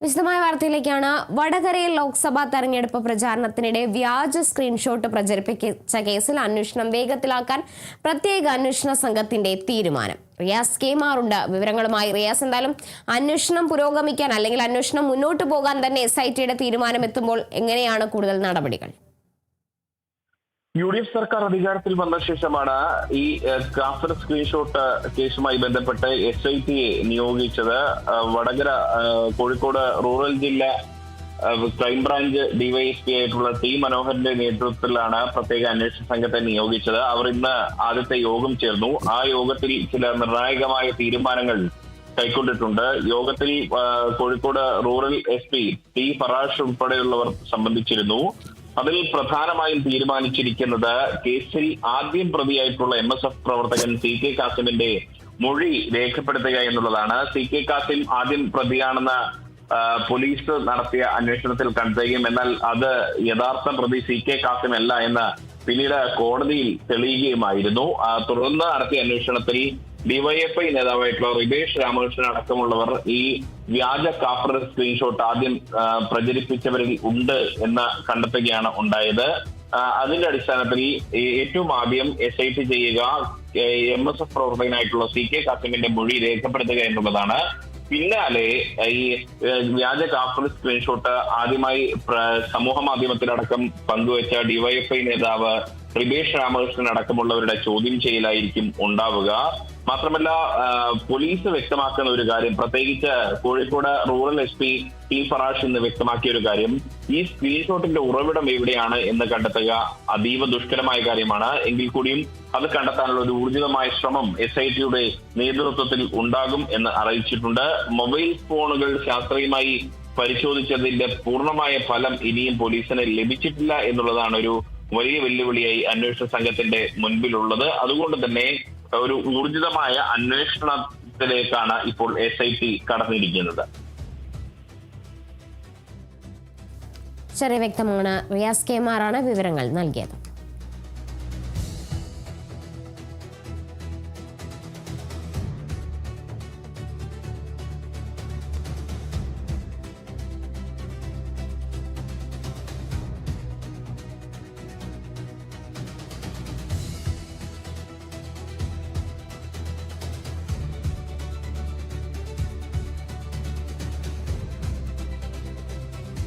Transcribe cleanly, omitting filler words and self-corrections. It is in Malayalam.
വിശദമായ വാർത്തയിലേക്കാണ്. വടകരയിൽ ലോക്സഭാ തെരഞ്ഞെടുപ്പ് പ്രചാരണത്തിനിടെ വ്യാജ സ്ക്രീൻഷോട്ട് പ്രചരിപ്പിച്ച കേസിൽ അന്വേഷണം വേഗത്തിലാക്കാൻ പ്രത്യേക അന്വേഷണ സംഘത്തിന്റെ തീരുമാനം. റിയാസ് കെമാറുണ്ട് വിവരങ്ങളുമായി. റിയാസ്, എന്തായാലും അന്വേഷണം പുരോഗമിക്കാൻ അല്ലെങ്കിൽ അന്വേഷണം മുന്നോട്ട് പോകാൻ തന്നെ SITയുടെ തീരുമാനം എത്തുമ്പോൾ എങ്ങനെയാണ് കൂടുതൽ നടപടികൾ? UDF സർക്കാർ അധികാരത്തിൽ വന്ന ശേഷമാണ് ഈ കാഫർ സ്ക്രീൻഷോട്ട് കേസുമായി ബന്ധപ്പെട്ട് SITയെ നിയോഗിച്ചത്. വടകര കോഴിക്കോട് റൂറൽ ജില്ലാ ക്രൈംബ്രാഞ്ച് DYSP ആയിട്ടുള്ള T മനോഹരന്റെ നേതൃത്വത്തിലാണ് പ്രത്യേക അന്വേഷണ സംഘത്തെ നിയോഗിച്ചത്. അവർ ഇന്ന് ആദ്യത്തെ യോഗം ചേർന്നു. ആ യോഗത്തിൽ ചില നിർണായകമായ തീരുമാനങ്ങൾ കൈക്കൊണ്ടിട്ടുണ്ട്. യോഗത്തിൽ Kozhikode rural SP T Farash ഉൾപ്പെടെയുള്ളവർ സംബന്ധിച്ചിരുന്നു. അതിൽ പ്രധാനമായും തീരുമാനിച്ചിരിക്കുന്നത് കേസിൽ ആദ്യം പ്രതിയായിട്ടുള്ള MSF പ്രവർത്തകൻ CK കാസിമിന്റെ മൊഴി രേഖപ്പെടുത്തുക എന്നുള്ളതാണ്. CK കാസിം ആദ്യം പ്രതിയാണെന്ന് പോലീസ് നടത്തിയ അന്വേഷണത്തിൽ കണ്ടെത്തുകയും എന്നാൽ അത് യഥാർത്ഥ പ്രതി CK കാസിം അല്ല എന്ന് പിന്നീട് കോടതിയിൽ തെളിയുകയുമായിരുന്നു. തുടർന്ന് നടത്തിയ അന്വേഷണത്തിൽ DYFI നേതാവായിട്ടുള്ള റിബേഷ് രാമകൃഷ്ണൻ അടക്കമുള്ളവർ ഈ വ്യാജ കാഫർ സ്ക്രീൻഷോട്ട് ആദ്യം പ്രചരിപ്പിച്ചവരിൽ ഉണ്ട് എന്ന് കണ്ടെത്തുകയാണ് ഉണ്ടായത്. അതിന്റെ അടിസ്ഥാനത്തിൽ ഏറ്റവും ആദ്യം SIT ചെയ്യുക MSF പ്രവർത്തകനായിട്ടുള്ള CK കാസിമിന്റെ മൊഴി രേഖപ്പെടുത്തുക എന്നുള്ളതാണ്. പിന്നാലെ ഈ വ്യാജ കാഫർ സ്ക്രീൻഷോട്ട് ആദ്യമായി സമൂഹ മാധ്യമത്തിലടക്കം പങ്കുവച്ച DYFI നേതാവ് റിബേഷ് രാമകൃഷ്ണൻ അടക്കമുള്ളവരുടെ ചോദ്യം ചെയ്യലായിരിക്കും ഉണ്ടാവുക. മാത്രമല്ല, പോലീസ് വ്യക്തമാക്കുന്ന ഒരു കാര്യം, പ്രത്യേകിച്ച് Kozhikode rural SP T Farash എന്ന് വ്യക്തമാക്കിയ ഒരു കാര്യം, ഈ സ്ക്രീൻഷോട്ടിന്റെ ഉറവിടം എവിടെയാണ് എന്ന് കണ്ടെത്തുക അതീവ ദുഷ്കരമായ കാര്യമാണ്. എങ്കിൽ കൂടിയും അത് കണ്ടെത്താനുള്ള ഒരു ഊർജിതമായ ശ്രമം SITയുടെ നേതൃത്വത്തിൽ ഉണ്ടാകും എന്ന് അറിയിച്ചിട്ടുണ്ട്. മൊബൈൽ ഫോണുകൾ ശാസ്ത്രീയമായി പരിശോധിച്ചതിന്റെ പൂർണ്ണമായ ഫലം ഇനിയും പോലീസിന് ലഭിച്ചിട്ടില്ല എന്നുള്ളതാണ് ഒരു വലിയ വെല്ലുവിളിയായി അന്വേഷണ സംഘത്തിന്റെ മുൻപിലുള്ളത്. അതുകൊണ്ട് തന്നെ ഒരു ഊർജിതമായ അന്വേഷണത്തിലേക്കാണ് ഇപ്പോൾ SIT കടന്നിരിക്കുന്നത്. ശരി, വ്യക്തമാണ്. റിയാസ് കെമാറാണ് വിവരങ്ങൾ നൽകിയത്.